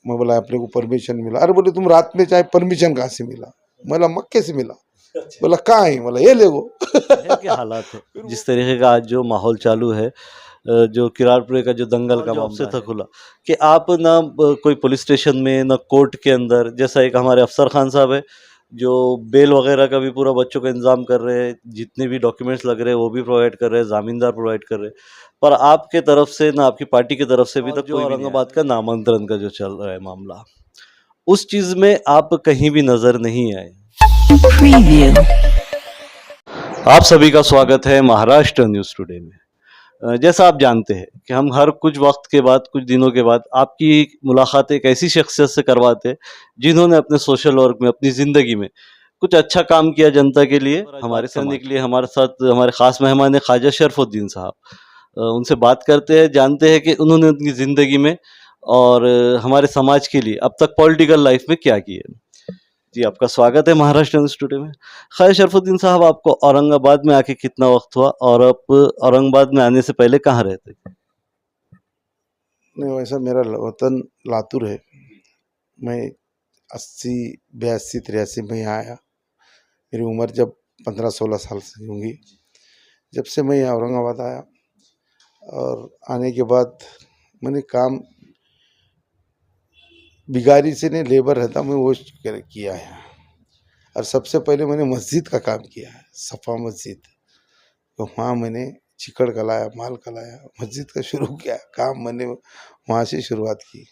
मैं बोला अपने को परमिशन मिला। अरे बोले तुम रात में चाहे परमिशन कहाँ से मिला? बोला मक्के से मिला। बोला कहाँ है? बोला ये ले गो। शहर के हालात है जिस तरीके का आज जो माहौल चालू है, जो किरारपुरे का जो दंगल का मामला से था खुला कि आप ना कोई पुलिस स्टेशन में ना कोर्ट के अंदर, जैसा एक हमारे अफसर खान साहब है जो बेल वगैरह का भी पूरा बच्चों का इंतजाम कर रहे हैं, जितने भी डॉक्यूमेंट्स लग रहे हैं वो भी प्रोवाइड कर रहे हैं, जामीनदार प्रोवाइड कर रहे हैं, पर आपके तरफ से ना आपकी पार्टी की तरफ से भी तक जो औरंगाबाद का नामांतरण का जो चल रहा है मामला, उस चीज में आप कहीं भी नजर नहीं आए। आप सभी का स्वागत है महाराष्ट्र न्यूज़ टुडे में। जैसा आप जानते हैं कि हम हर कुछ वक्त के बाद, कुछ दिनों के बाद आपकी मुलाकात एक ऐसी शख्सियत से करवाते हैं जिन्होंने अपने सोशल वर्क में, अपनी ज़िंदगी में कुछ अच्छा काम किया जनता के लिए। हमारे करने के लिए हमारे साथ हमारे ख़ास मेहमान है ख्वाजा शरफुद्दीन साहब। उनसे बात करते हैं, जानते हैं कि उन्होंने उनकी ज़िंदगी में और हमारे समाज के लिए अब तक पॉलिटिकल लाइफ में क्या किया। जी, आपका स्वागत है महाराष्ट्र न्यूज़ टुडे में। ख्वाजा शरफुद्दीन साहब, आपको औरंगाबाद में आके कितना वक्त हुआ और आप औरंगाबाद में आने से पहले कहाँ रहते थे? नहीं, वैसा मेरा वतन लातूर है। मैं 80, 82, 83 में यहाँ आया। मेरी उम्र जब 15-16 साल से होंगी जब से मैं यहाँ औरंगाबाद आया। और आने के बाद मैंने काम बिगारी से नहीं, लेबर रहता मैं वो किया है। और सबसे पहले मैंने मस्जिद का काम किया है, सफ़ा मस्जिद। तो वहाँ मैंने चिकड़ कलाया, माल कलाया, मस्जिद का शुरू किया काम। मैंने वहाँ से शुरुआत की।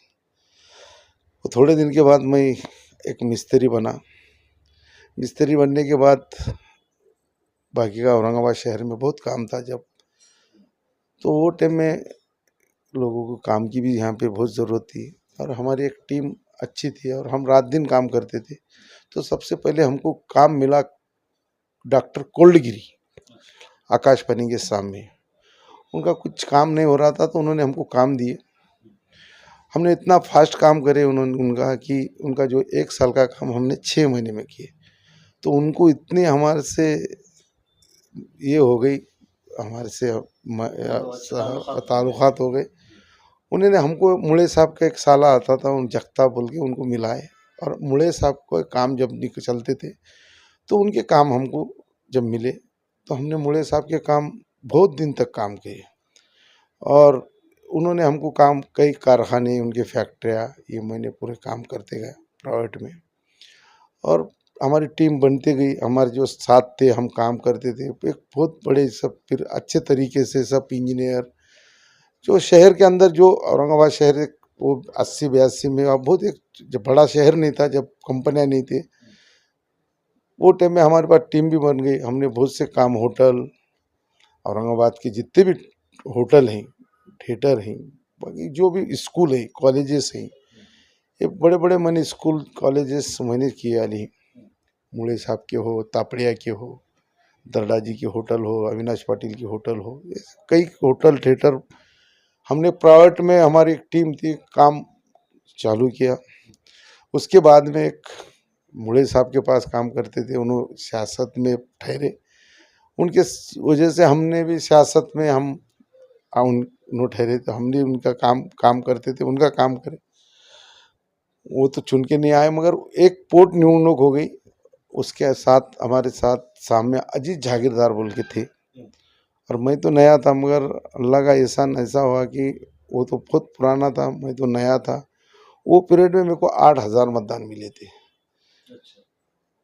तो थोड़े दिन के बाद मैं एक मिस्त्री बना। मिस्त्री बनने के बाद बाकी का औरंगाबाद शहर में बहुत काम था जब, तो वो टाइम में लोगों को काम की भी यहाँ पे बहुत ज़रूरत थी और हमारी एक टीम अच्छी थी और हम रात दिन काम करते थे। तो सबसे पहले हमको काम मिला डॉक्टर कोल्डगिरी, आकाशवाणी के सामने। उनका कुछ काम नहीं हो रहा था तो उन्होंने हमको काम दिए। हमने इतना फास्ट काम करे उन्होंने उनका कि उनका जो 1 साल का काम हमने 6 महीने में किए। तो उनको इतने हमारे से ये हो गई, हमारे से ताल्लुकात हो गए। उन्होंने हमको मुड़े साहब का एक साला आता था, उन जख्ता बोल के, उनको मिलाए। और मुड़े साहब को काम जब चलते थे तो उनके काम हमको जब मिले तो हमने मुड़े साहब के काम बहुत दिन तक काम किए। और उन्होंने हमको काम, कई कारखाने, उनके फैक्ट्रियाँ, ये मैंने पूरे काम करते गए प्राइवेट में। और हमारी टीम बनती गई, हमारे जो साथ थे हम काम करते थे एक बहुत बड़े सब, फिर अच्छे तरीके से सब इंजीनियर जो शहर के अंदर, जो औरंगाबाद शहर वो 80-82 में अब बहुत एक जब बड़ा शहर नहीं था, जब कंपनियां नहीं थी, वो टाइम में हमारे पास टीम भी बन गई। हमने बहुत से काम, होटल, औरंगाबाद के जितने भी होटल हैं, थिएटर हैं, बाकी जो भी स्कूल है, कॉलेजेस हैं, ये बड़े बड़े मैंने स्कूल कॉलेजेस मैंने किए वाली। मुड़े साहब के हो, तापड़िया के हो, दरडा जी के होटल हो, अविनाश पाटिल की होटल हो, कई होटल थिएटर हमने प्राइवेट में, हमारी एक टीम थी, काम चालू किया। उसके बाद में एक मुड़े साहब के पास काम करते थे, उन्होंने सियासत में ठहरे, उनके वजह से हमने भी सियासत में हम उन्होंने ठहरे तो हमने उनका काम करते थे, उनका काम करे। वो तो चुन के नहीं आए, मगर एक पोर्ट निवडणूक हो गई। उसके साथ हमारे साथ सामने अजीत जागीरदार बोल के थे और मैं तो नया था, मगर अल्लाह का एहसान ऐसा हुआ कि वो तो बहुत पुराना था, मैं तो नया था। वो पीरियड में मेरे को 8,000 मतदान मिले थे।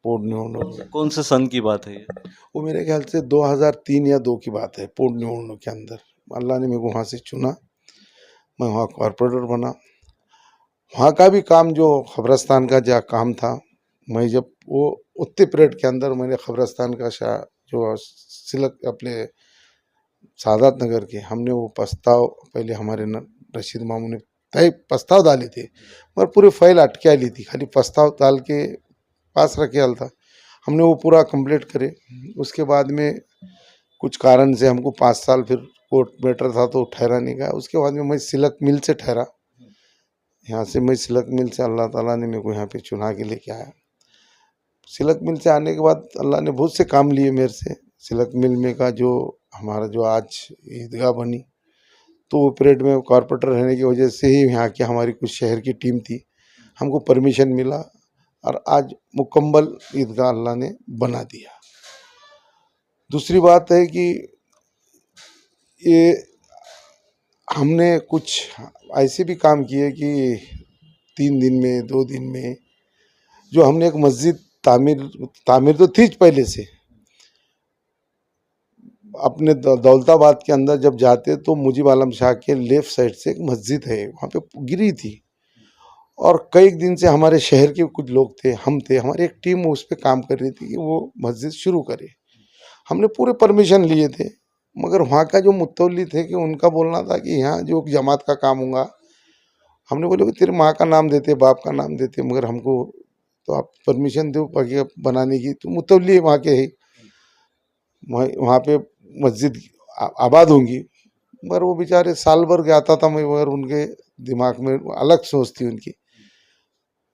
पोर्ट निवडणूक कौन से सन की बात है ये? वो मेरे ख्याल से 2003 या 2 की बात है। पोर्ट निवडणूक के अंदर अल्लाह ने मेरे को वहाँ से चुना, मैं वहाँ कॉरपोरेटर बना। वहाँ का भी काम, जो खबरस्तान का जो काम था, मैं जब वो उतने पीरियड के अंदर मैंने खबरस्तान का जो सिलक अपने सादात नगर के, हमने वो प्रस्ताव पहले हमारे रशीद मामू ने तय प्रस्ताव डाले थे, मगर पूरी फाइल अटका ली थी, खाली प्रस्ताव डाल के पास रखे हाल था। हमने वो पूरा कंप्लीट करे। उसके बाद में कुछ कारण से हमको 5 साल फिर कोर्ट मैटर था तो ठहरा नहीं गया। उसके बाद में मैं सिलक मिल से ठहरा। यहाँ से मैं सिलक मिल से, अल्लाह ताला ने मेरे को यहाँ पे चुना के लेके आया। सिलक मिल से आने के बाद अल्लाह ने बहुत से काम लिए मेरे से। सिलक मिल में का जो हमारा जो आज ईदगाह बनी, तो वो पीरियड में कॉरपोरेटर रहने की वजह से ही यहाँ की हमारी कुछ शहर की टीम थी, हमको परमिशन मिला और आज मुकम्मल ईदगाह अल्लाह ने बना दिया। दूसरी बात है कि ये हमने कुछ ऐसे भी काम किए कि 3 दिन में 2 दिन में जो हमने एक मस्जिद तामीर तो थी पहले से, अपने दौलताबाद के अंदर जब जाते तो मुजीब आलम शाह के लेफ्ट साइड से एक मस्जिद है, वहाँ पे गिरी थी और कई दिन से हमारे शहर के कुछ लोग थे, हम थे, हमारी एक टीम उस पर काम कर रही थी कि वो मस्जिद शुरू करे। हमने पूरे परमिशन लिए थे, मगर वहाँ का जो मुतवल्ली थे कि उनका बोलना था कि यहाँ जो जमात का काम होगा, हमने बोले कि तेरे माँ का नाम देते, बाप का नाम देते, मगर हमको तो आप परमिशन दो बाकी बनाने की, तो मुतवल्ली वहाँ के है, वहाँ पे मस्जिद आबाद होंगी। मगर वो बेचारे साल भर जाता था मैं, मगर उनके दिमाग में अलग सोच थी उनकी।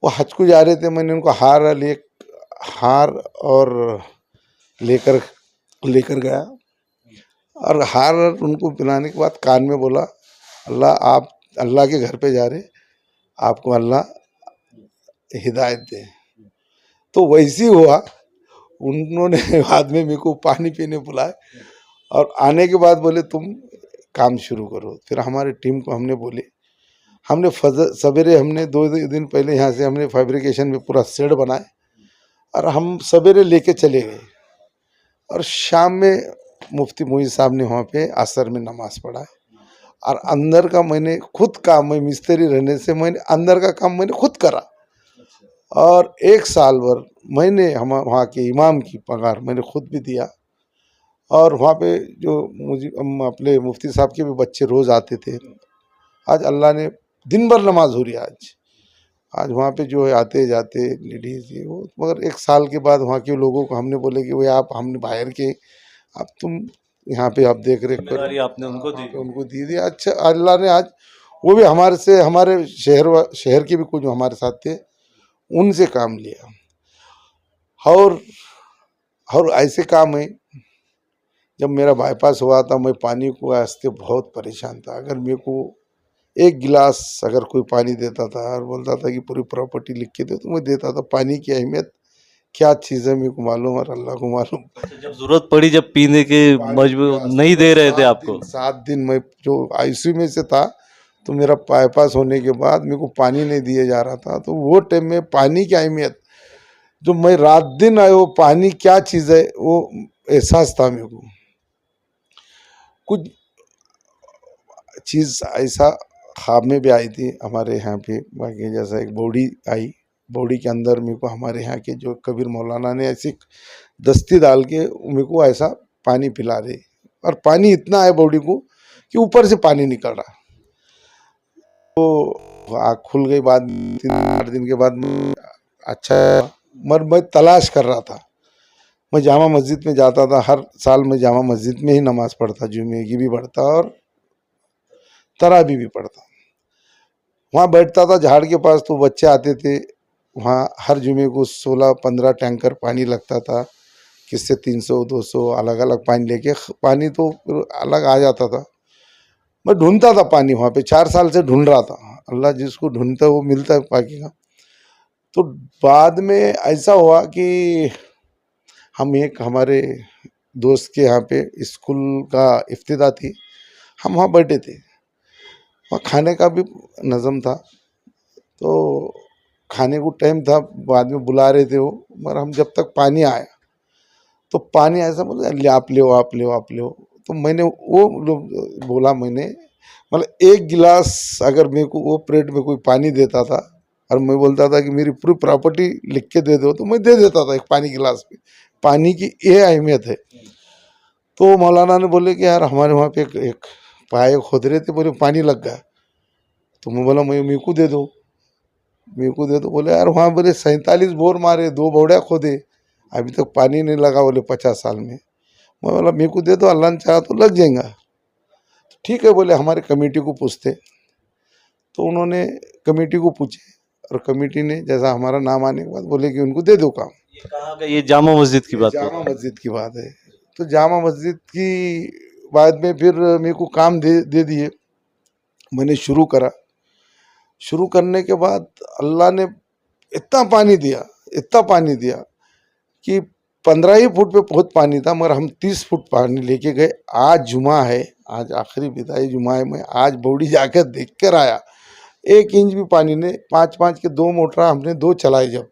वो हज को जा रहे थे, मैंने उनको हार और लेकर लेकर गया और हार उनको पिलाने के बाद कान में बोला, आप अल्लाह के घर पे जा रहे, आपको अल्लाह हिदायत दे। तो वैसी हुआ, उन्होंने बाद में मेरे को पानी पीने बुलाए और आने के बाद बोले तुम काम शुरू करो। फिर हमारे टीम को हमने बोले, हमने सवेरे हमने 2 दिन पहले यहाँ से हमने फैब्रिकेशन में पूरा शेड बनाए और हम सवेरे लेके चले गए और शाम में मुफ्ती मोईन साहब ने वहाँ पे असर में नमाज पढ़ा और अंदर का मैंने खुद काम, मैं मिस्त्री रहने से मैंने अंदर का काम मैंने खुद करा और 1 साल भर मैंने हम वहाँ के इमाम की पगार मैंने खुद भी दिया। और वहाँ पे जो मुझे अपने मुफ्ती साहब के भी बच्चे रोज़ आते थे। आज अल्लाह ने दिन भर नमाज हो रही है आज वहाँ पे जो है आते जाते लेडीज़ ये वो, मगर 1 साल के बाद वहाँ के लोगों को हमने बोले कि भाई आप हमने बाहर के, अब तुम यहाँ पे आप देख रेख करो, आपने उनको दी दी। अच्छा अल्लाह ने आज वो भी हमारे से, हमारे शहर के भी कुछ जो हमारे साथ थे उनसे काम लिया। और ऐसे काम है, जब मेरा बाईपास हुआ था मैं पानी को वास्ते बहुत परेशान था। अगर मेरे को 1 गिलास अगर कोई पानी देता था और बोलता था कि पूरी प्रॉपर्टी लिख के दे, तो मैं देता था। पानी की अहमियत क्या चीज़ है मेरे को मालूम और अल्लाह को मालूम। जब जरूरत पड़ी, जब पीने के मजबूर नहीं दे रहे थे आपको? 7 दिन मैं जो आईसीयू में से था, तो मेरा बाईपास होने के बाद मेरे को पानी नहीं दिया जा रहा था। तो वो टाइम में पानी की अहमियत, जो मैं रात दिन आए, वो पानी क्या चीज़ है वो एहसास था मेरे को। कुछ चीज़ ऐसा ख्वाब में भी आई थी हमारे यहाँ पे, बाकी जैसा एक बॉडी आई, बॉडी के अंदर मेरे को हमारे यहाँ के जो कबीर मौलाना ने ऐसी दस्ती डाल के मेरे को ऐसा पानी पिला रहे और पानी इतना है बॉडी को कि ऊपर से पानी निकल रहा। तो आँख खुल गई बाद 3-8 दिन के बाद। अच्छा मगर मैं तलाश कर रहा था। मैं जामा मस्जिद में जाता था, हर साल मैं जामा मस्जिद में ही नमाज़ पढ़ता, जुमे की भी पढ़ता और तरावी भी पढ़ता। वहाँ बैठता था झाड़ के पास, तो बच्चे आते थे, वहाँ हर जुमे को 16-15 टैंकर पानी लगता था, किससे 300-200 अलग अलग पानी लेके, पानी तो अलग आ जाता था। मैं ढूंढता था पानी वहाँ पे, 4 साल से ढूंढ रहा था। अल्लाह जिसको ढूंढता है वो मिलता है पाकी का। तो बाद में ऐसा हुआ कि हम एक हमारे दोस्त के यहाँ पे स्कूल का इफ्तिदा थी, हम वहाँ बैठे थे, वहाँ खाने का भी नज़म था, तो खाने को टाइम था, बाद में बुला रहे थे वो, मगर हम जब तक पानी आया तो पानी ऐसा बोला आप ले। तो मैंने वो बोला, मैंने मतलब 1 गिलास अगर मेरे को वो प्लेट में कोई पानी देता था और मैं बोलता था कि मेरी पूरी प्रॉपर्टी लिख के दे दो, तो मैं दे देता था एक पानी गिलास में। पानी की ये अहमियत है। तो मौलाना ने बोले कि यार हमारे वहाँ पे एक पाए खोद रहे थे, बोले पानी लग गया। तो मैं बोला मेरे को दे दो। बोले यार वहाँ बोले 47 बोर मारे, 2 बौड़िया खोदे, अभी तक पानी नहीं लगा, बोले 50 साल में। मैं बोला मेरे को दे दो, अल्लाह ने चाहा तो लग जाएगा। ठीक है बोले, हमारे कमेटी को पूछते। तो उन्होंने कमेटी को पूछे और कमेटी ने जैसा हमारा नाम आने के बाद बोले कि उनको दे दो काम। ये कहाँ का? ये जामा मस्जिद की बात? जामा मस्जिद की बात है। तो जामा मस्जिद की बाद में फिर मेरे को काम दे दिए, मैंने शुरू करा। शुरू करने के बाद अल्लाह ने इतना पानी दिया कि 15 ही फुट पे बहुत पानी था, मगर हम 30 फुट पानी लेके गए। आज जुमा है, आज आखिरी विदाई जुमा है, मैं आज बौड़ी जाकर देख कर आया, 1 इंच भी पानी नहीं। 5-5 के 2 मोटर हमने 2 चलाई जब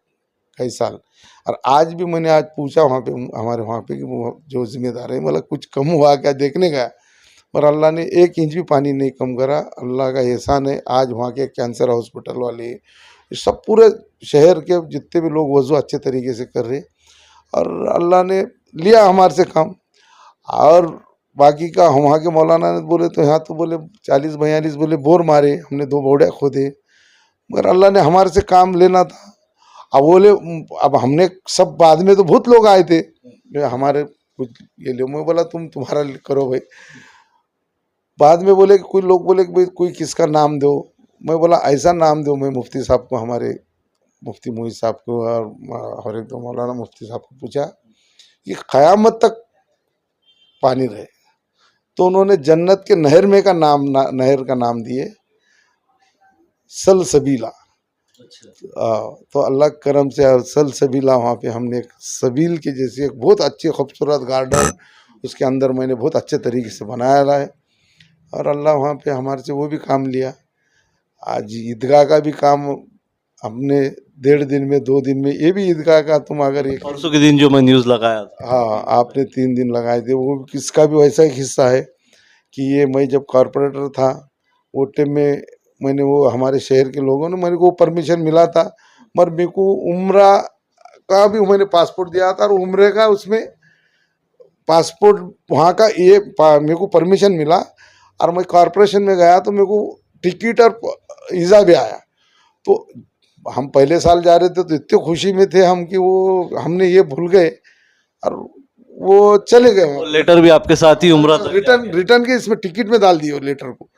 कई साल। और आज भी मैंने आज पूछा वहाँ पे, हमारे वहाँ पे, कि वो जो जिम्मेदार है, मतलब कुछ कम हुआ क्या देखने गया, पर अल्लाह ने 1 इंच भी पानी नहीं कम करा। अल्लाह का एहसान है। आज वहाँ के कैंसर हॉस्पिटल वाले, सब पूरे शहर के जितने भी लोग वज़ू अच्छे तरीके से कर रहे, और अल्लाह ने लिया हमारे से काम। और बाकी का हम वहाँ के मौलाना ने बोले तो यहाँ तो बोले 40-42 बोले बोर मारे, हमने 2 बोड़े खोदे, मगर अल्लाह ने हमारे से काम लेना था। अब बोले अब हमने सब, बाद में तो बहुत लोग आए थे जो हमारे कुछ ये ले, मैं बोला तुम्हारा करो भाई। बाद में बोले कि कोई लोग बोले कि भाई कोई किसका नाम दो, मैं बोला ऐसा नाम दो। मैं मुफ्ती साहब को, हमारे मुफ्ती मोहित साहब को और एक दो मौलाना मुफ्ती साहब को पूछा कि क़यामत तक पानी रहे, तो उन्होंने जन्नत के नहर में का नाम नहर का नाम दिए सलसबीला। तो अल्लाह के करम से सलसबीला वहाँ पे हमने एक सबील के जैसे एक बहुत अच्छी खूबसूरत गार्डन, उसके अंदर मैंने बहुत अच्छे तरीके से बनाया है, और अल्लाह वहाँ पे हमारे से वो भी काम लिया। आज ईदगाह का भी काम हमने 1.5 दिन में 2 दिन में, ये भी ईदगाह का तुम अगर एक, परसों के दिन जो मैं न्यूज़ लगाया था, हाँ आपने 3 दिन लगाए थे, वो किसका भी वैसा ही हिस्सा है कि ये मैं जब कॉरपोरेटर था वो टाइम में मैंने, वो हमारे शहर के लोगों ने मेरे को परमिशन मिला था, मगर मेरे को उम्रा का भी मैंने पासपोर्ट दिया था, और उम्रे का उसमें पासपोर्ट वहाँ का ये मेरे को परमिशन मिला, और मैं कॉरपोरेशन में गया तो मेरे को टिकट और वीज़ा भी आया। तो हम पहले साल जा रहे थे तो इतने खुशी में थे हम कि वो हमने ये भूल गए, और वो चले गए वो वहाँ। लेटर भी आपके साथ ही उम्रा तक रिटर्न के इसमें टिकट में डाल दिए वो लेटर को।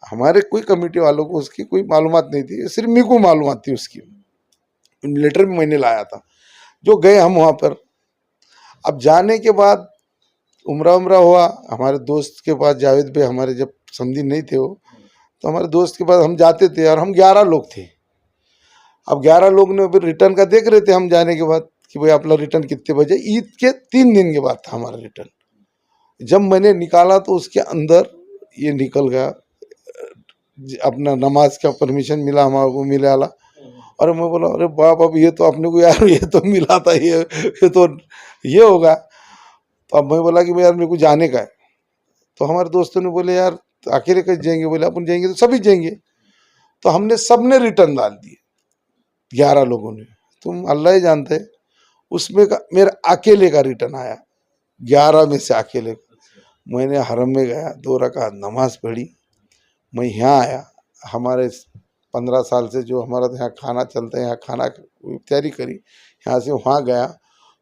हमारे कोई कमेटी वालों को उसकी कोई मालूमात नहीं थी, सिर्फ मेरे को मालूमात थी उसकी। लेटर भी मैंने लाया था। जो गए हम वहाँ पर, अब जाने के बाद उम्रा हुआ, हमारे दोस्त के पास जावेद भाई, हमारे जब समधी नहीं थे वो, तो हमारे दोस्त के पास हम जाते थे, और हम 11 लोग थे। अब 11 लोग ने फिर रिटर्न का देख रहे थे हम जाने के बाद कि भाई अपना रिटर्न कितने बजे। ईद के 3 दिन के बाद था हमारा रिटर्न। जब मैंने निकाला तो उसके अंदर ये निकल गया, अपना नमाज का परमिशन मिला हमारे को, मिला वाला। और मैं बोला अरे बाप, अब ये तो अपने को यार ये तो मिला था, ये तो ये होगा। तो अब मैं बोला कि भाई यार मेरे को जाने का है। तो हमारे दोस्तों ने बोले यार अकेले कैसे जाएंगे, बोले अपन जाएंगे तो सभी जाएंगे। तो हमने सबने रिटर्न डाल दिए 11 लोगों ने। तुम अल्लाह ही जानते हैं, उसमें का मेरा अकेले का रिटर्न आया, 11 में से अकेले। मैंने हरम में गया, 2 रकात नमाज पढ़ी, मैं यहाँ आया। हमारे 15 साल से जो हमारा यहाँ खाना चलता है, यहाँ खाना की तैयारी करी, यहाँ से वहाँ गया।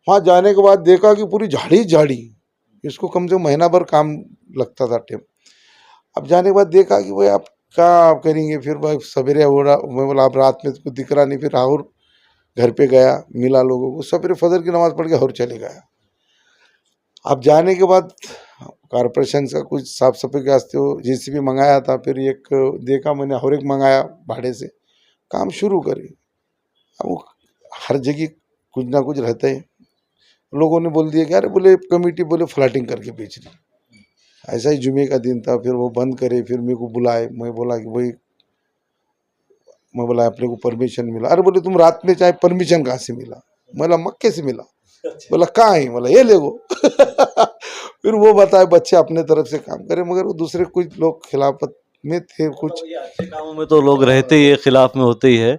वहाँ जाने के बाद देखा कि पूरी झाड़ी झाड़ी, इसको कम से कम महीना भर काम लगता था टाइम। अब जाने के बाद देखा कि भाई आप क्या आप करेंगे, फिर भाई सवेरे हो रहा, मैं बोला आप रात में तो कुछ दिख रहा नहीं, फिर और घर पे गया, मिला लोगों को, सवेरे फजर की नमाज़ पढ़ के और चले गया। अब जाने के बाद कॉरपोरेशन का कुछ साफ सफाई के वास्ते वो जेसीबी मंगाया था, फिर एक देखा मैंने और एक मंगाया भाड़े से, काम शुरू करी। अब वो हर जगह कुछ ना कुछ रहता है। लोगों ने बोल दिया कि अरे बोले कमेटी बोले फ्लैटिंग करके बेच रही। ऐसा ही जुमे का दिन था, फिर वो बंद करे, फिर मेरे को बुलाए। मैं बोला कि भाई, मैं बोला अपने को परमिशन मिला। अरे बोले तुम रात में चाहे परमिशन कहाँ से मिला? बोला मक्के से मिला। बोला कहाँ है? बोला ये ले गो। फिर वो बताए बच्चे अपने तरफ से काम करे, मगर वो दूसरे कुछ लोग खिलाफत में थे कुछ। ये अच्छे कामों में तो लोग रहते ही है, खिलाफ में होते ही है।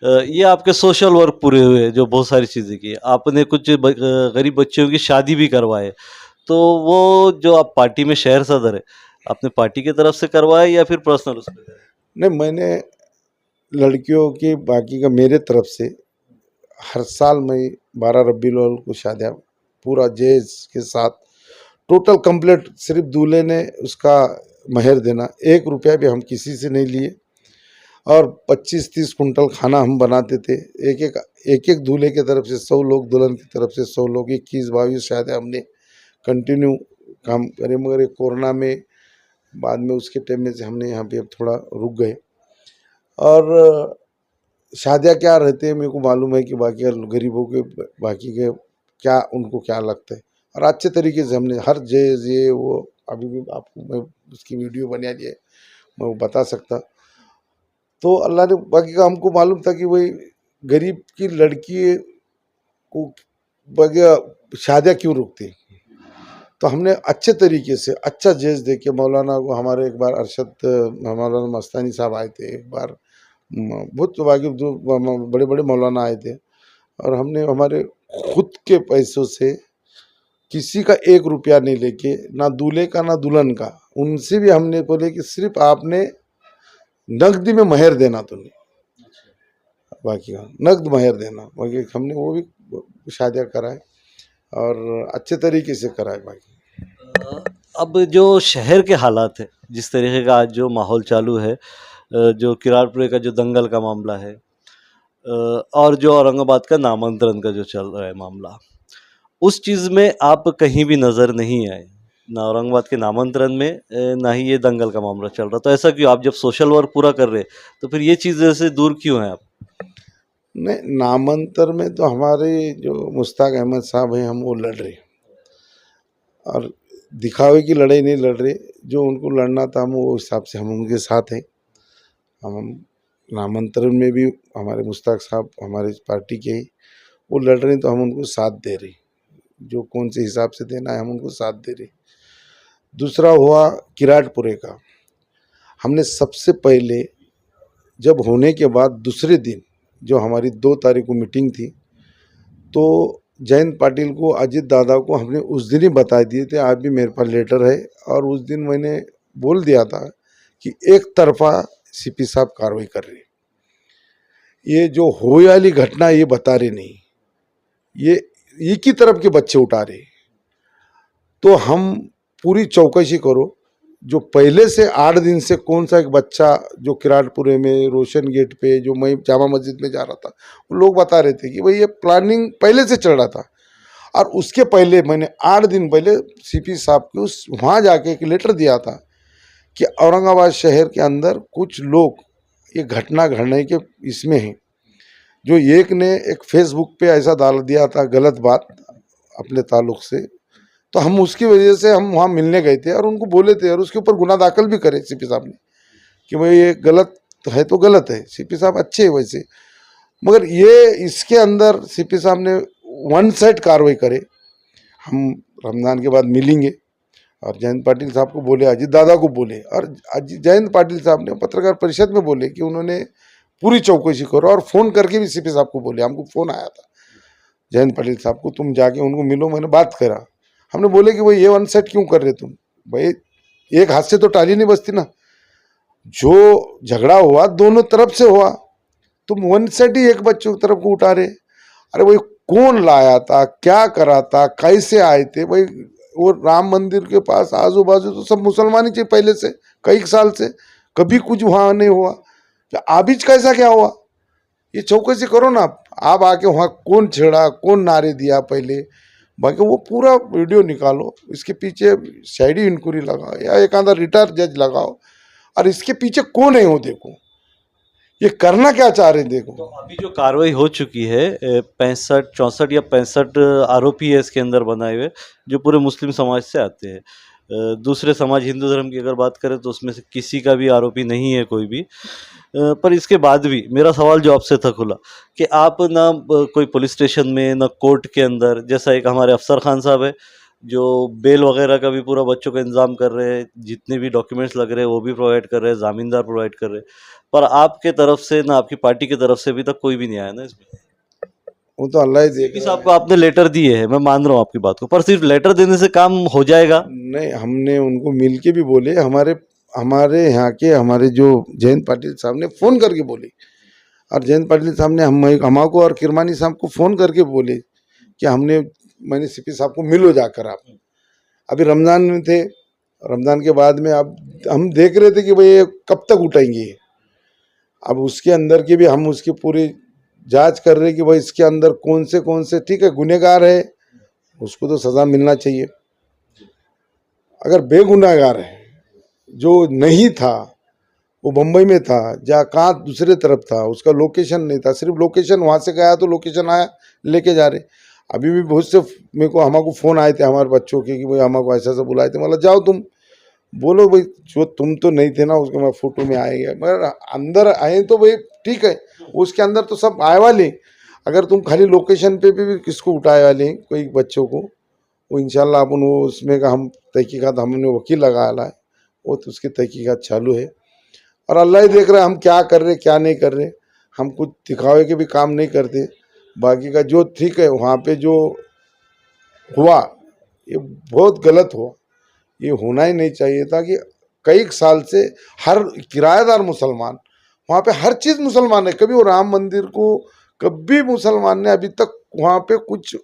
ये आपके सोशल वर्क पूरे हुए जो बहुत सारी चीज़ें की आपने, कुछ गरीब बच्चों की शादी भी करवाए। तो वो जो आप पार्टी में शहर सदर है, आपने पार्टी की तरफ से करवाया या फिर पर्सनल उस पर? नहीं, मैंने लड़कियों की बाकी का मेरे तरफ से हर साल मैं 12 रबीउल अव्वल को शादियाँ पूरा जहेज के साथ टोटल कंप्लीट, सिर्फ दूल्हे ने उसका महर देना, 1 रुपया भी हम किसी से नहीं लिए। और 25-30 कुंटल खाना हम बनाते थे, एक एक दूल्हे की तरफ से 100 लोग, दुल्हन की तरफ से 100 लोग, 21-22 शायद हमने कंटिन्यू काम करे। मगर ये कोरोना में बाद में उसके टाइम में से हमने यहाँ पे अब थोड़ा रुक गए। और शादियाँ क्या रहते हैं मेरे को मालूम है कि बाकी गरीबों के बाकी के क्या उनको क्या लगता है, और अच्छे तरीके से हमने हर चीज़ ये वो अभी भी आपको मैं उसकी वीडियो बना दी है, मैं वो बता सकता। तो अल्लाह ने बाकी का हमको मालूम था कि वही गरीब की लड़की को बाकी शादियाँ क्यों रुकती, तो हमने अच्छे तरीके से अच्छा जज दे के मौलाना को, हमारे एक बार अरशद मौलाना मस्तानी साहब आए थे एक बार, बहुत बाकी दो बड़े बड़े मौलाना आए थे, और हमने हमारे खुद के पैसों से किसी का 1 रुपया नहीं लेके, ना दूल्हे का ना दुल्हन का, उनसे भी हमने बोले कि सिर्फ आपने नकदी में महर देना, तुम्हें बाकी का नकद महर देना, बाकी हमने वो भी शादियाँ कराए और अच्छे तरीके से कराए बाकी। अब जो शहर के हालात है, जिस तरीके का आज जो माहौल चालू है, जो किरारपुरे का जो दंगल का मामला है, और जो औरंगाबाद का नामांतरण का जो चल रहा है मामला, उस चीज़ में आप कहीं भी नज़र नहीं आए, ना औरंगाबाद के नामांतरण में, ना ही ये दंगल का मामला चल रहा। तो ऐसा क्यों? आप जब सोशल वर्क पूरा कर रहे हैं, तो फिर ये चीज़ से दूर क्यों हैं आप? नहीं, नामांतर में तो हमारे जो मुश्ताक अहमद साहब हैं, हम वो लड़ रहे, और दिखावे की लड़ाई नहीं लड़ रहे, जो उनको लड़ना था हम वो हिसाब से हम उनके साथ हैं। हम नामांतरण में भी हमारे मुश्ताक साहब हमारे पार्टी के ही, वो लड़ रहे हैं तो हम उनको साथ दे रहे, जो कौन से हिसाब से देना है हम उनको साथ दे रहे। दूसरा हुआ किराटपुरे का, हमने सबसे पहले जब होने के बाद दूसरे दिन जो हमारी 2 तारीख को मीटिंग थी, तो जयंत पाटिल को, अजित दादा को हमने उस दिन ही बता दिए थे, आज भी मेरे पास लेटर है, और उस दिन मैंने बोल दिया था कि एक तरफा सीपी साहब कार्रवाई कर रहे, ये जो हो वाली घटना ये बता रहे नहीं, ये एक ही तरफ के बच्चे उठा रहे, तो हम पूरी चौकसी करो। जो पहले से 8 दिन से कौन सा एक बच्चा जो किराटपुरे में रोशन गेट पे, जो मैं जामा मस्जिद में जा रहा था, वो लोग बता रहे थे कि भाई ये प्लानिंग पहले से चल रहा था, और उसके पहले मैंने 8 दिन पहले सीपी साहब को वहाँ जाके एक लेटर दिया था कि औरंगाबाद शहर के अंदर कुछ लोग ये घटना घड़ने के इसमें हैं, जो एक ने एक फेसबुक पे ऐसा डाल दिया था गलत बात अपने ताल्लुक से, तो हम उसकी वजह से हम वहाँ मिलने गए थे और उनको बोले थे, और उसके ऊपर गुना दाखिल भी करे सीपी साहब ने कि भाई ये गलत है तो गलत है। सीपी साहब अच्छे हैं वैसे, मगर ये इसके अंदर सीपी साहब ने वन साइड कार्रवाई करे। हम रमज़ान के बाद मिलेंगे, और जयंत पाटिल साहब को बोले, अजित दादा को बोले, और जयंत पाटिल साहब ने पत्रकार परिषद में बोले कि उन्होंने पूरी चौकसी करो, और फ़ोन करके भी सीपी साहब को बोले, हमको फ़ोन आया था जयंत पाटिल साहब को, तुम जाके उनको मिलो, मैंने बात करा। हमने बोले कि भाई ये वन साइड क्यों कर रहे तुम, भाई एक हाथ से तो टाली नहीं बजती ना, जो झगड़ा हुआ दोनों तरफ से हुआ, तुम वन साइड ही एक बच्चों की तरफ को उठा रहे। अरे भाई कौन लाया था, क्या करा था, कैसे आए थे भाई, वो राम मंदिर के पास आजू बाजू तो सब मुसलमान ही थे पहले से, कई साल से, कभी कुछ वहाँ नहीं हुआ, तो आबिज कैसा क्या हुआ, ये चौकसी करो ना आप आके वहाँ कौन छेड़ा, कौन नारे दिया पहले, बाकी वो पूरा वीडियो निकालो, इसके पीछे साइड इंक्वायरी लगाओ या एक आधा रिटायर्ड जज लगाओ, और इसके पीछे कौन है वो देखो, ये करना क्या चाह रहे हैं देखो। तो अभी जो कार्रवाई हो चुकी है, 65 64 या 65 आरोपी है इसके अंदर बनाए हुए, जो पूरे मुस्लिम समाज से आते हैं। दूसरे समाज हिंदू धर्म की अगर बात करें तो उसमें से किसी का भी आरोपी नहीं है कोई भी। पर इसके बाद भी मेरा सवाल जो आपसे था खुला कि आप ना कोई पुलिस स्टेशन में ना कोर्ट के अंदर, जैसा एक हमारे अफसर खान साहब है जो बेल वगैरह का भी पूरा बच्चों का इंतजाम कर रहे हैं, जितने भी डॉक्यूमेंट्स लग रहे हैं वो भी प्रोवाइड कर रहे हैं, जामीनदार प्रोवाइड कर रहे हैं, पर आपके तरफ से ना आपकी पार्टी की तरफ से अभी तक कोई भी नहीं आया ना इसमें। वो तो अल्लाह ही देख सीपी रहा साहब है। को आपने लेटर दिए हैं, मैं मान रहा हूँ आपकी बात को, पर सिर्फ लेटर देने से काम हो जाएगा? नहीं, हमने उनको मिल के भी बोले, हमारे हमारे यहाँ के हमारे जो जयंत पाटिल साहब ने फ़ोन करके बोले, और जयंत पाटिल साहब ने हमको और किरमानी साहब को फ़ोन करके बोले कि मैंने सीपी साहब को मिलो जाकर आप। अभी रमज़ान में थे, रमज़ान के बाद में अब हम देख रहे थे कि भाई ये कब तक उठाएंगे ये। अब उसके अंदर की भी हम उसकी पूरी जांच कर रहे हैं कि भाई इसके अंदर कौन से ठीक है गुनहगार है, उसको तो सज़ा मिलना चाहिए, अगर बेगुनाहगार है जो नहीं था वो बम्बई में था, जहाँ कहाँ दूसरे तरफ था, उसका लोकेशन नहीं था, सिर्फ लोकेशन वहाँ से गया तो लोकेशन आया, लेके जा रहे। अभी भी बहुत से मेरे को हमारे को फ़ोन आए थे हमारे बच्चों के कि भाई हमारे को ऐसा ऐसा बुलाए थे, मतलब जाओ तुम बोलो भाई, जो तुम तो नहीं थे ना उसके मैं फोटो में आए गए, मगर अंदर आए तो भाई ठीक है, उसके अंदर तो सब आए वाले। अगर तुम खाली लोकेशन पे भी किसको उठाए वाले कोई बच्चों को, वो इंशाल्लाह अपन वो उसमें का हम तहकीकात हमने वकील लगा ला है, वो तो उसकी तहकीकात चालू है। और अल्लाह ही देख रहा है हम क्या कर रहे क्या नहीं कर रहे। हम कुछ दिखावे के भी काम नहीं करते, बाकी का जो ठीक है वहाँ पे जो हुआ ये बहुत गलत हुआ, ये होना ही नहीं चाहिए था। कि कई साल से हर किराएदार मुसलमान वहाँ पे हर चीज़ मुसलमान है, कभी वो राम मंदिर को कभी मुसलमान ने अभी तक वहाँ पे कुछ,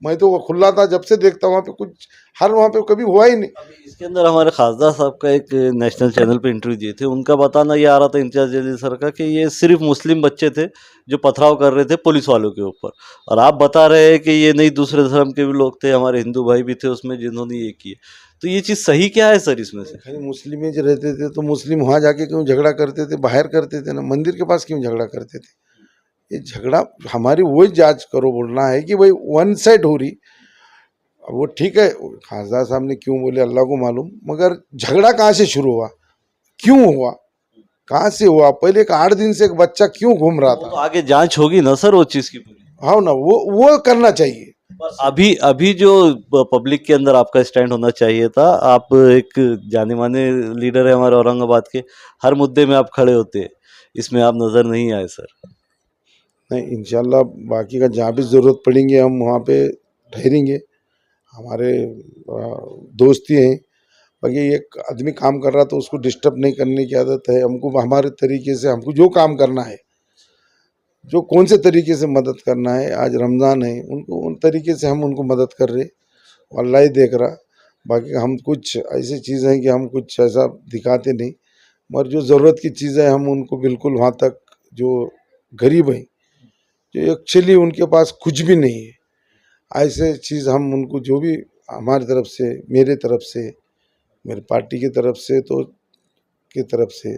मैं तो वो खुला था जब से देखता हूँ वहाँ पे कुछ, हर वहाँ पे कभी हुआ ही नहीं। अभी इसके अंदर हमारे खासदार साहब का एक नेशनल चैनल पे इंटरव्यू दिए थे, उनका बताना ये आ रहा था इम्तियाज जलील सर का कि ये सिर्फ मुस्लिम बच्चे थे जो पथराव कर रहे थे पुलिस वालों के ऊपर, और आप बता रहे हैं कि ये नहीं दूसरे धर्म के भी लोग थे, हमारे हिंदू भाई भी थे उसमें जिन्होंने ये किए। तो ये चीज़ सही क्या है सर इसमें से? खाली मुस्लिम ही जो रहते थे तो मुस्लिम वहाँ जाके क्यों झगड़ा करते थे, बाहर करते थे ना, मंदिर के पास क्यों झगड़ा करते थे। ये झगड़ा हमारी वही जांच करो, बोलना है कि भाई वन साइड हो रही। अब वो ठीक है खासदार साहब ने क्यों बोले अल्लाह को मालूम, मगर झगड़ा कहाँ से शुरू हुआ, क्यों हुआ, कहाँ से हुआ, पहले एक 8 दिन से एक बच्चा क्यों घूम रहा वो तो था। आगे जांच होगी ना सर वो चीज़ की पूरी। हाँ ना, वो करना चाहिए। पर अभी अभी जो पब्लिक के अंदर आपका स्टैंड होना चाहिए था, आप एक जाने माने लीडर है हमारे औरंगाबाद के, हर मुद्दे में आप खड़े होते हैं, इसमें आप नज़र नहीं आए सर। नहीं इंशाल्लाह बाकी का जहाँ भी ज़रूरत पड़ेंगे हम वहाँ पे ठहरेंगे, हमारे दोस्ती हैं। बाकी एक आदमी काम कर रहा तो उसको डिस्टर्ब नहीं करने की आदत है हमको, हमारे तरीके से हमको जो काम करना है, जो कौन से तरीके से मदद करना है, आज रमज़ान है उनको उन तरीके से हम उनको मदद कर रहे, अल्लाह ही देख रहा। बाकी हम कुछ ऐसी चीज़ हैं कि हम कुछ ऐसा दिखाते नहीं, मगर जो ज़रूरत की चीज़ें हम उनको बिल्कुल वहाँ तक, जो गरीब हैं जो एक्चुअली उनके पास कुछ भी नहीं है, ऐसे चीज़ हम उनको जो भी हमारी तरफ से, मेरे तरफ से, मेरी पार्टी की तरफ से तो की तरफ से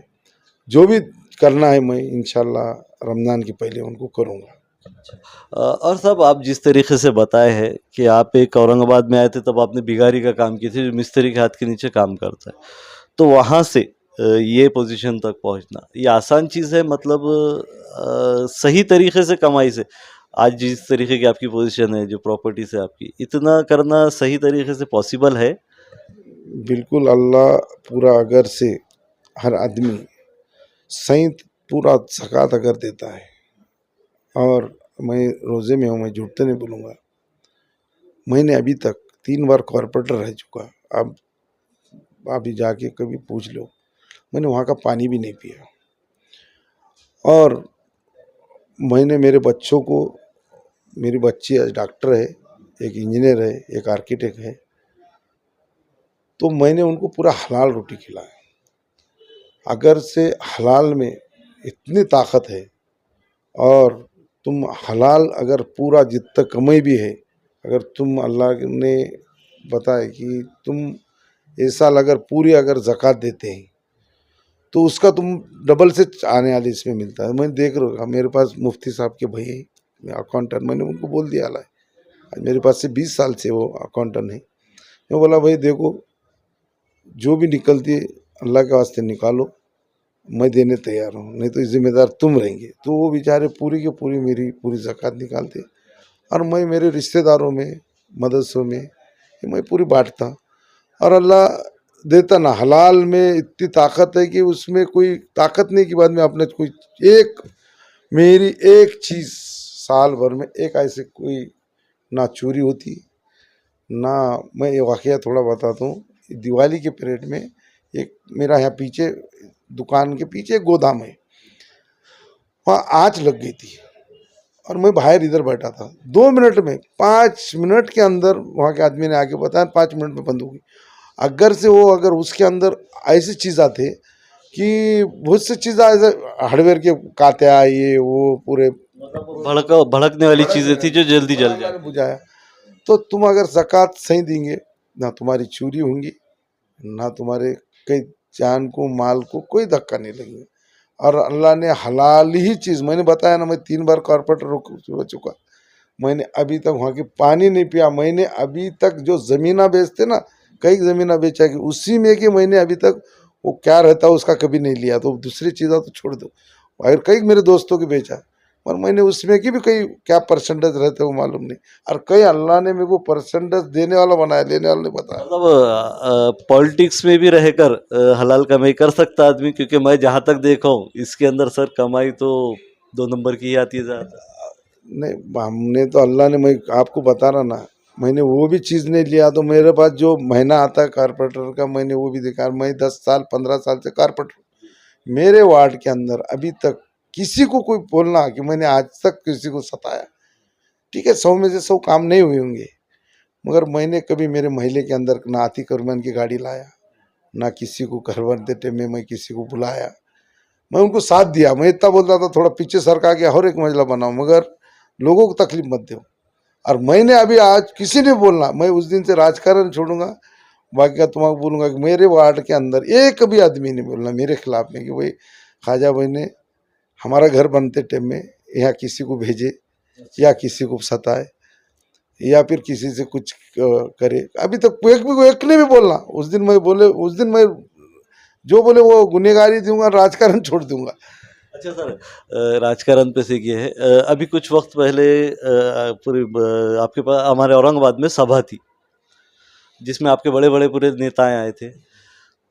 जो भी करना है मैं इंशाल्लाह रमज़ान के पहले उनको करूँगा। और साहब आप जिस तरीके से बताए हैं कि आप एक औरंगाबाद में आए थे तब आपने भिखारी का काम किए थे जो मिस्त्री के हाथ के नीचे काम करता है, तो वहाँ से ये पोजीशन तक पहुँचना ये आसान चीज़ है, मतलब सही तरीके से कमाई से आज जिस तरीके की आपकी पोजीशन है, जो प्रॉपर्टी से आपकी, इतना करना सही तरीके से पॉसिबल है? बिल्कुल अल्लाह पूरा अगर से हर आदमी सही पूरा ज़कात अगर देता है, और मैं रोज़े में हूँ, मैं झूठ तो नहीं बोलूँगा, मैंने अभी तक 3 बार कॉरपोरेटर रह चुका। अब अभी जाके कभी पूछ लो, मैंने वहाँ का पानी भी नहीं पिया। और मैंने मेरे बच्चों को, मेरी बच्ची आज डॉक्टर है, एक इंजीनियर है, एक आर्किटेक्ट है, तो मैंने उनको पूरा हलाल रोटी खिलाया। अगर से हलाल में इतनी ताकत है, और तुम हलाल अगर पूरा जितना कमाई भी है, अगर तुम अल्लाह ने बताए कि तुम इस साल अगर पूरी अगर ज़कात देते हैं तो उसका तुम डबल से आने वाले इसमें मिलता है। मैं देख रहा हूँ मेरे पास मुफ्ती साहब के भाई हैं अकाउंटेंट, मैंने उनको बोल दिया ला, आज मेरे पास से 20 साल से वो अकाउंटेंट है। मैं बोला भाई देखो जो भी निकलती है अल्लाह के वास्ते निकालो, मैं देने तैयार हूँ, नहीं तो जिम्मेदार तुम रहेंगे। तो वो बेचारे पूरी की पूरी मेरी पूरी ज़कात निकालते, और मैं मेरे रिश्तेदारों में, मदरसों में ये मैं पूरी बांटता, और अल्लाह देता ना। हलाल में इतनी ताकत है कि उसमें कोई ताकत नहीं कि बाद में आपने कोई एक, मेरी एक चीज़ साल भर में एक ऐसे कोई ना चोरी होती ना। मैं ये वाकया थोड़ा बताता हूँ, दिवाली के पीरियड में एक मेरा यहाँ पीछे दुकान के पीछे एक गोदाम है, वहाँ आँच लग गई थी, और मैं बाहर इधर बैठा था। 2 मिनट में, 5 मिनट के अंदर वहाँ के आदमी ने आके बताया 5 मिनट में बंद हो गई। अगर से वो अगर उसके अंदर ऐसी चीज़ आते कि बहुत सी चीज़ें ऐसे हार्डवेयर के कात्या ये वो पूरे भड़कने वाली चीज़ें थी जो जल्दी जल जाए। बुझाया। तो तुम अगर ज़कात सही देंगे ना, तुम्हारी चोरी होंगी ना, तुम्हारे कई जान को माल को कोई धक्का नहीं लगेगा। और अल्लाह ने हलाल ही चीज़, मैंने बताया ना, मैं 3 बार कॉर्पोरेटर हो चुका, मैंने अभी तक वहाँ की पानी नहीं पिया। मैंने अभी तक जो ज़मीना बेचते ना, कई ज़मीना बेचा कि उसी में कि मैंने अभी तक वो क्या रहता है उसका कभी नहीं लिया। तो दूसरी चीज़ें तो छोड़ दो, और कई मेरे दोस्तों की बेचा, और मैंने उसमें की भी कई क्या परसेंटेज रहते वो मालूम नहीं। और कई अल्लाह ने मेरे को परसेंटेज देने वाला बनाया, लेने वाला नहीं बताया। मतलब पॉलिटिक्स में भी रहकर हलाल कमाई कर सकता आदमी, क्योंकि मैं जहाँ तक देखा हूँ इसके अंदर सर कमाई तो 2 नंबर की ही आती है ज़्यादातर। नहीं, हमने तो अल्लाह ने, मैं आपको बता रहा ना, मैंने वो भी चीज़ नहीं लिया। तो मेरे पास जो महीना आता है कारपोरेटर का, मैंने वो भी देखा। मैं 10 साल 15 साल से कारपोरेटर, मेरे वार्ड के अंदर अभी तक किसी को कोई बोलना कि मैंने आज तक किसी को सताया, ठीक है, 100 में से 100 काम नहीं हुए होंगे, मगर मैंने कभी मेरे महल्ले के अंदर ना आती करमन की गाड़ी लाया, ना किसी को घर बनते टाइम में मैं किसी को बुलाया। मैं उनको साथ दिया, मैं इतना बोलता था थोड़ा पीछे सरका के हर एक मंजिला बनाओ, मगर लोगों को तकलीफ मत दो। और मैंने अभी आज किसी ने बोलना, मैं उस दिन से राजकारण छोड़ूंगा, बाकी का तुम्हारा बोलूंगा कि मेरे वार्ड के अंदर एक भी आदमी नहीं बोलना मेरे खिलाफ में कि भाई ख्वाजा भाई ने हमारा घर बनते टाइम में यहाँ किसी को भेजे या किसी को सताए या फिर किसी से कुछ करे। अभी तक एक ने भी बोलना, उस दिन मैं बोले, उस दिन मैं जो बोले वो गुनहगारी दूंगा, राजकारण छोड़ दूंगा। अच्छा सर, राजकारण पे से ये है, अभी कुछ वक्त पहले आपके पास हमारे औरंगाबाद में सभा थी जिसमें आपके बड़े बड़े पूरे नेताएं आए थे।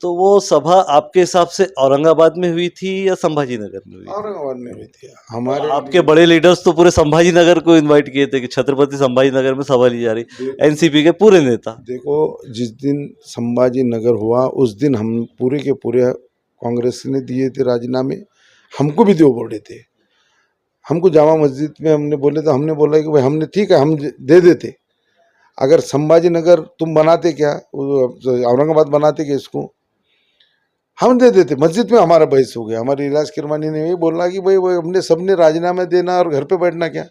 तो वो सभा आपके हिसाब से औरंगाबाद में हुई थी या संभाजी नगर में हुई थी? औरंगाबाद में हुई थी और हमारे आपके बड़े लीडर्स तो पूरे संभाजी नगर को इनवाइट किए थे कि छत्रपति संभाजी नगर में सभा ली जा रही, एनसीपी के पूरे नेता। देखो, जिस दिन संभाजी नगर हुआ उस दिन हम पूरे के पूरे कांग्रेस ने दिए थे राजीनामे, हमको भी दो बोले थे। हमको जामा मस्जिद में हमने बोले तो हमने बोला कि भाई हमने ठीक है हम दे देते, अगर संभाजी नगर तुम बनाते क्या, औरंगाबाद बनाते क्या इसको, हम दे देते। मस्जिद में हमारा बहस हो गया, हमारे इलाज किरमानी ने यही बोला कि भाई हमने सबने राजीनामा देना और घर पे बैठना क्या।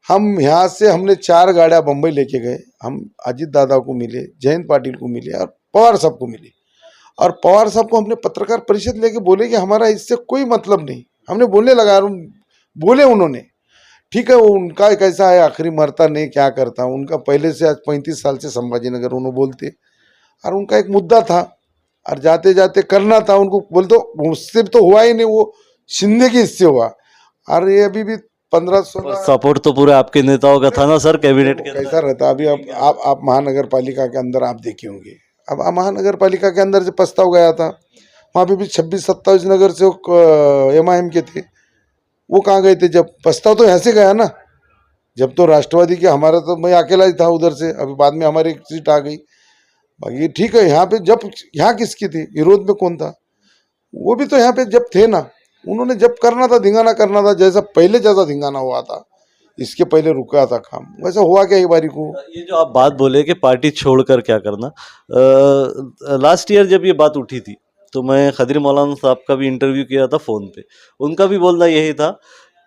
हम यहाँ से हमने 4 गाड़ियाँ बम्बई लेके गए, हम अजीत दादा को मिले, जयंत पाटिल को मिले और पवार साहब को मिले। और पवार साहब को हमने पत्रकार परिषद लेके बोले कि हमारा इससे कोई मतलब नहीं, हमने बोलने लगा, बोले उन्होंने ठीक है, वो उनका कैसा है, आखिरी मरता नहीं क्या करता, उनका पहले से आज 35 साल से संभाजी नगर उन्होंने बोलते, और उनका एक मुद्दा था और जाते जाते करना था उनको, बोल दो उससे तो हुआ ही नहीं, वो शिंदे के हिस्से हुआ। और ये अभी भी 15-16 सपोर्ट तो पूरे आपके नेताओं का था ना सर, कैबिनेट के कैसा अंदर। रहता। अभी आप महानगर पालिका के अंदर आप देखे होंगे, अब महानगर पालिका के अंदर से प्रस्ताव गया था, वहाँ पे भी 26-27 नगर से MIM के थे, वो कहाँ गए थे जब प्रस्ताव तो यहाँ से गया ना, जब तो राष्ट्रवादी के, हमारा तो मैं अकेला ही था उधर से, अभी बाद में हमारी एक सीट आ गई। बाकी ठीक है, यहाँ पे जब यहाँ किसकी थी, विरोध में कौन था, वो भी तो यहाँ पे जब थे ना, उन्होंने जब करना था धिंगाना करना था, जैसा पहले जैसा धिंगाना हुआ था, इसके पहले रुका था काम, वैसा हुआ क्या एक बारी को। ये जो आप बात बोले कि पार्टी छोड़कर क्या करना, लास्ट ईयर जब ये बात उठी थी तो मैं खदरी मौलाना साहब का भी इंटरव्यू किया था फ़ोन पे, उनका भी बोलना यही था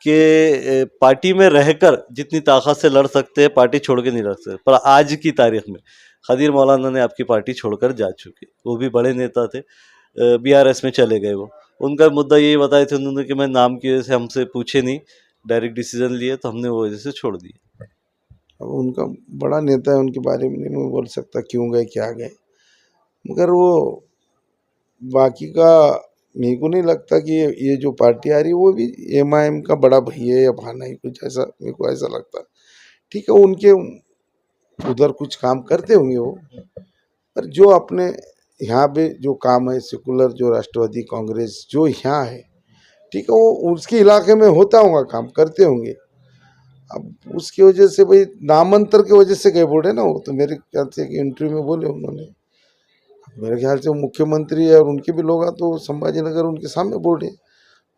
कि पार्टी में रहकर जितनी ताकत से लड़ सकते हैं पार्टी छोड़ के नहीं लड़ सकते। पर आज की तारीख में खदीर मौलाना ने आपकी पार्टी छोड़कर जा चुके, वो भी बड़े नेता थे, BRS में चले गए वो। उनका मुद्दा यही बताए थे उन्होंने कि मैं नाम की वजह से हमसे पूछे नहीं, डायरेक्ट डिसीजन लिए तो हमने वो वजह से छोड़ दिए। अब उनका बड़ा नेता है, उनके बारे में नहीं मैं बोल सकता क्यों गए क्या गए, मगर वो बाकी का मेरे को नहीं लगता कि ये जो पार्टी आ रही है वो भी MIM का बड़ा भैया या भाना ही कुछ ऐसा, मेरे को ऐसा लगता। ठीक है, उनके उधर कुछ काम करते होंगे वो, पर जो अपने यहाँ पे जो काम है सेकुलर, जो राष्ट्रवादी कांग्रेस जो यहाँ है, ठीक है, वो उसके इलाके में होता होगा, काम करते होंगे। अब उसकी वजह से भाई नामांतर की वजह से गए बोले ना, वो तो मेरे ख्याल से एक इंटरव्यू में बोले उन्होंने, मेरे ख्याल से वो मुख्यमंत्री है और उनके भी लोग हैं, तो संभाजी नगर उनके सामने बोल रहे,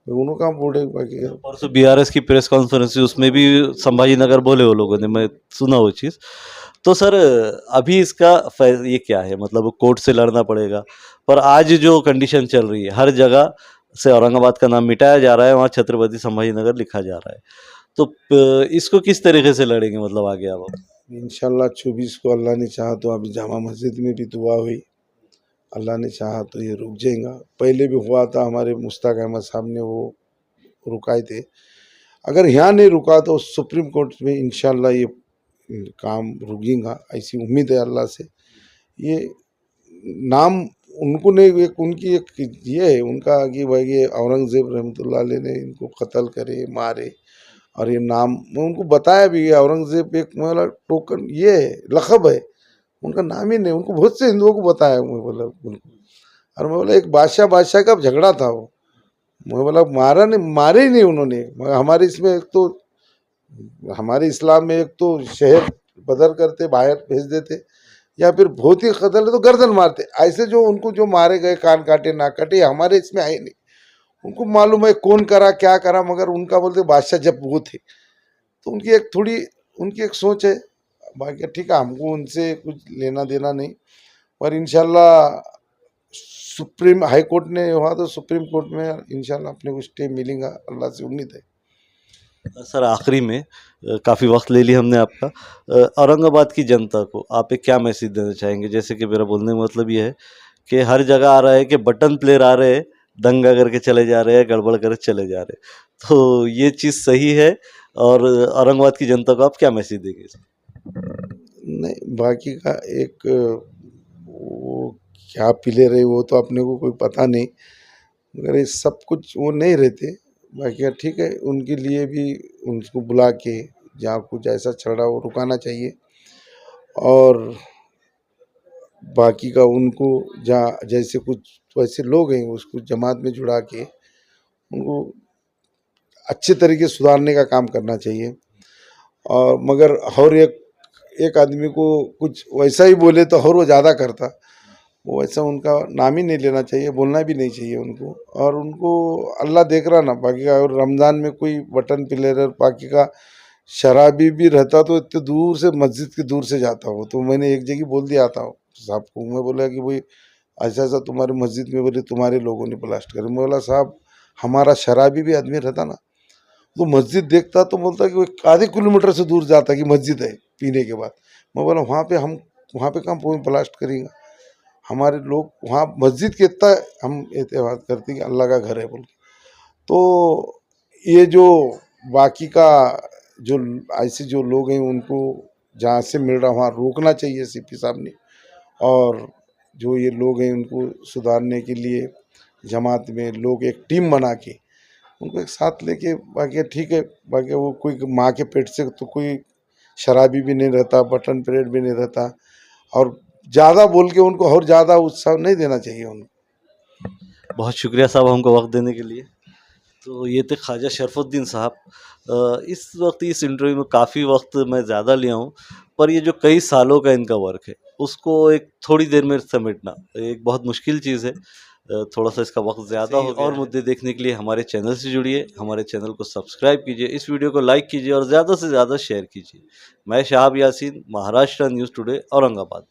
उन्होंने कहाँ बोल रहे बाकी का। परसों BRS की प्रेस कॉन्फ्रेंस हुई, उसमें भी संभाजी नगर बोले वो लोगों ने, मैं सुना वो चीज़। तो सर अभी इसका ये क्या है, मतलब कोर्ट से लड़ना पड़ेगा, पर आज जो कंडीशन चल रही है हर जगह से औरंगाबाद का नाम मिटाया जा रहा है, वहाँ छत्रपति संभाजी नगर लिखा जा रहा है, तो इसको किस तरीके से लड़ेंगे मतलब आगे आप? इंशाल्लाह 24 को अल्लाह ने चाहा तो अभी जामा मस्जिद में भी दुआ हुई, अल्लाह ने चाहा तो ये रुक जाएगा। पहले भी हुआ था, हमारे मुश्ताक अहमद साहब ने वो रुकाए थे। अगर यहाँ नहीं रुका तो सुप्रीम कोर्ट में इंशाल्लाह ये काम रुकेगा, ऐसी उम्मीद है अल्लाह से। ये नाम उनको नहीं, एक उनकी एक ये है उनका कि भाई ये औरंगज़ेब रहमतुल्लाह अलैह ने इनको कत्ल करे, मारे, और ये नाम मैं उनको बताया भी है। औरंगज़ेब एक मतलब टोकन ये है, लक़ब है, उनका नाम ही नहीं। उनको बहुत से हिंदुओं को बताया मैं बोला उनको, और मैं बोला एक बादशाह का झगड़ा था वो, मैं बोला मारा नहीं, मारे ही नहीं उन्होंने। मगर हमारे इसमें एक तो, हमारे इस्लाम में एक तो शहर बदर करते, बाहर भेज देते, या फिर बहुत ही कत्ल है तो गर्दन मारते। ऐसे जो उनको जो मारे गए, कान काटे ना काटे, हमारे इसमें आए नहीं। उनको मालूम है कौन करा क्या करा, मगर उनका बोलते बादशाह जब वो थे तो उनकी एक थोड़ी उनकी एक सोच है। बाकी ठीक है, हमको उनसे कुछ लेना देना नहीं, पर इंशाल्लाह सुप्रीम हाई कोर्ट ने हुआ तो सुप्रीम कोर्ट में इंशाल्लाह अपने को स्टे मिलेगा, अल्लाह से उम्मीद है। सर आखिरी में काफ़ी वक्त ले लिया हमने आपका, औरंगाबाद की जनता को आप एक क्या मैसेज देना चाहेंगे? जैसे कि मेरा बोलने का मतलब ये है कि हर जगह आ रहा है कि बटन प्लेयर आ रहे हैं, दंगा करके चले जा रहे हैं, गड़बड़ करके चले जा रहे हैं, तो ये चीज़ सही है? और औरंगाबाद की जनता को आप क्या मैसेज देंगे? नहीं, बाकी का एक वो क्या पीले रहे वो तो अपने को कोई पता नहीं, मगर ये सब कुछ वो नहीं रहते। बाकी ठीक है, उनके लिए भी उनको बुला के जहाँ कुछ ऐसा चल रहा वो रुकाना चाहिए, और बाकी का उनको जहाँ जैसे कुछ वैसे लोग हैं उसको जमात में जुड़ा के उनको अच्छे तरीके से सुधारने का काम करना चाहिए। और मगर हर एक आदमी को कुछ वैसा ही बोले तो और वो ज़्यादा करता, वो वैसा उनका नाम ही नहीं लेना चाहिए, बोलना भी नहीं चाहिए उनको। और उनको अल्लाह देख रहा ना बाकी का। और रमज़ान में कोई बटन प्लेयर बाकी का शराबी भी रहता तो इतने दूर से मस्जिद के दूर से जाता हो। तो मैंने एक जगह बोल दिया था साहब को, मैं बोला कि भाई ऐसा ऐसा तुम्हारे मस्जिद में बोले तुम्हारे लोगों ने ब्लास्ट करे। मैं बोला साहब हमारा शराबी भी आदमी रहता ना, तो मस्जिद देखता तो बोलता कि वो आधे किलोमीटर से दूर जाता कि मस्जिद है पीने के बाद। मैं बोला वहाँ पे कहाँ ब्लास्ट करेंगे, हमारे लोग वहाँ मस्जिद के इतना हम एतवाद करते हैं कि अल्लाह का घर है बोल के। तो ये जो बाकी का जो ऐसे जो लोग हैं उनको जहाँ से मिल रहा वहाँ रोकना चाहिए सीपी साहब ने। और जो ये लोग हैं उनको सुधारने के लिए जमात में लोग एक टीम बना के उनको एक साथ लेके, बाकी ठीक है। बाकी वो कोई माँ के पेट से तो कोई शराबी भी नहीं रहता, बटन परेड भी नहीं रहता, और ज़्यादा बोल के उनको और ज़्यादा उत्साह नहीं देना चाहिए उनको। बहुत शुक्रिया साहब हमको वक्त देने के लिए। तो ये थे ख्वाजा शरफुद्दीन साहब। इस वक्त इस इंटरव्यू में काफ़ी वक्त मैं ज़्यादा लिया हूँ, पर ये जो कई सालों का इनका वर्क है उसको एक थोड़ी देर में समेटना एक बहुत मुश्किल चीज़ है। थोड़ा सा इसका वक्त ज़्यादा हो गया। और मुद्दे देखने के लिए हमारे चैनल से जुड़िए, हमारे चैनल को सब्सक्राइब कीजिए, इस वीडियो को लाइक कीजिए और ज़्यादा से ज़्यादा शेयर कीजिए। मैं शहाब यासीन, महाराष्ट्र न्यूज़ टुडे, औरंगाबाद।